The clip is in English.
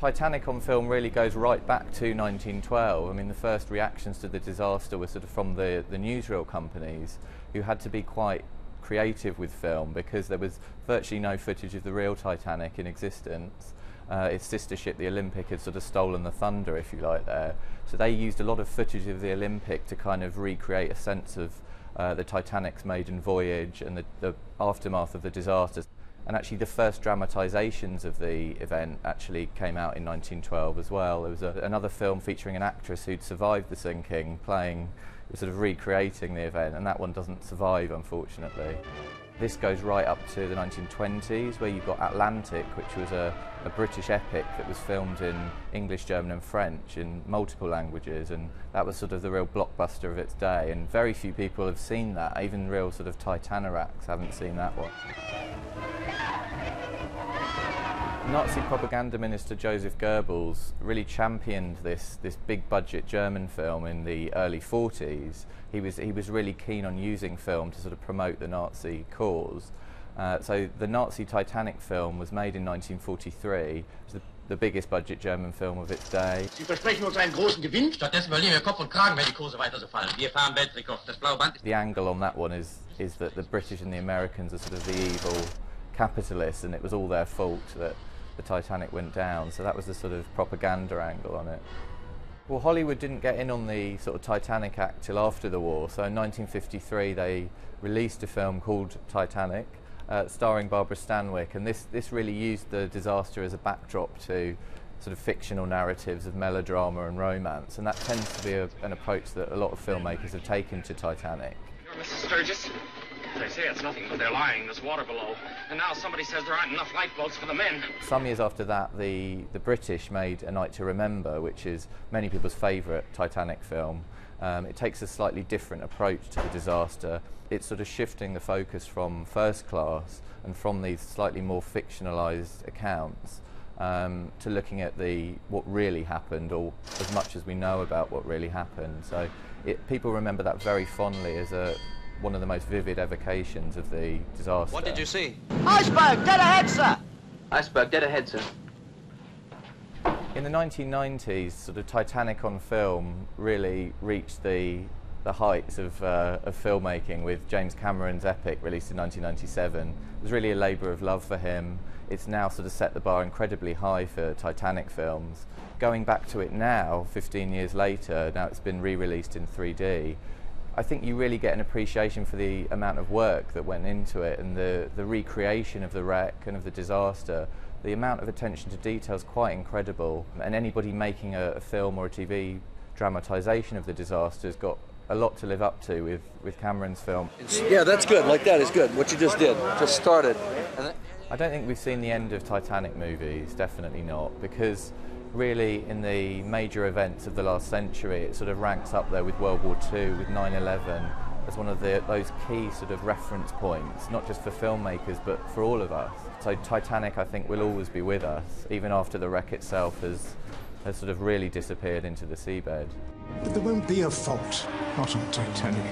Titanic on film really goes right back to 1912. I mean, the first reactions to the disaster were sort of from the newsreel companies, who had to be quite creative with film because there was virtually no footage of the real Titanic in existence. Its sister ship, the Olympic, had sort of stolen the thunder, if you like, there. So they used a lot of footage of the Olympic to kind of recreate a sense of the Titanic's maiden voyage and the aftermath of the disasters. And actually the first dramatisations of the event actually came out in 1912 as well. There was another film featuring an actress who'd survived the sinking, sort of recreating the event, and that one doesn't survive, unfortunately. This goes right up to the 1920s, where you've got Atlantic, which was a British epic that was filmed in English, German and French in multiple languages, and that was sort of the real blockbuster of its day, and very few people have seen that. Even real sort of Titanarachs haven't seen that one. Nazi propaganda minister Joseph Goebbels really championed this big budget German film in the early 40s. He was really keen on using film to sort of promote the Nazi cause. So the Nazi Titanic film was made in 1943. It was the biggest budget German film of its day. Sie versprechen uns einen großen Gewinn. Stattdessen verlieren wir Kopf und Kragen, wenn die Kurse weiter so fallen. Wir fahren Weltrekord. Das blaue Band. The angle on that one is that the British and the Americans are sort of the evil capitalists, and it was all their fault that the Titanic went down, so that was the sort of propaganda angle on it. Well, Hollywood didn't get in on the sort of Titanic act till after the war, so in 1953 they released a film called Titanic, starring Barbara Stanwyck, and this really used the disaster as a backdrop to sort of fictional narratives of melodrama and romance, and that tends to be an approach that a lot of filmmakers have taken to Titanic. You're Mrs. Sturgis? They say it's nothing, but they're lying. There's water below. And now somebody says there aren't enough lifeboats for the men. Some years after that, the British made A Night to Remember, which is many people's favourite Titanic film. It takes a slightly different approach to the disaster. It's sort of shifting the focus from first class and from these slightly more fictionalised accounts to looking at what really happened, or as much as we know about what really happened. So people remember that very fondly as one of the most vivid evocations of the disaster. What did you see? Iceberg, dead ahead, sir! Iceberg, dead ahead, sir. In the 1990s, sort of Titanic on film really reached the heights of filmmaking with James Cameron's epic released in 1997. It was really a labour of love for him. It's now sort of set the bar incredibly high for Titanic films. Going back to it now, 15 years later, now it's been re-released in 3D, I think you really get an appreciation for the amount of work that went into it, and the recreation of the wreck and of the disaster. The amount of attention to detail is quite incredible, and anybody making a film or a TV dramatisation of the disaster has got a lot to live up to with Cameron's film. Yeah, that's good. Like that is good. What you just did, just started. I don't think we've seen the end of Titanic movies, definitely not, because really in the major events of the last century it sort of ranks up there with World War II, with 9/11, as one of those key sort of reference points, not just for filmmakers but for all of us. So Titanic, I think, will always be with us, even after the wreck itself has sort of really disappeared into the seabed. But there won't be a fault, not on Titanic.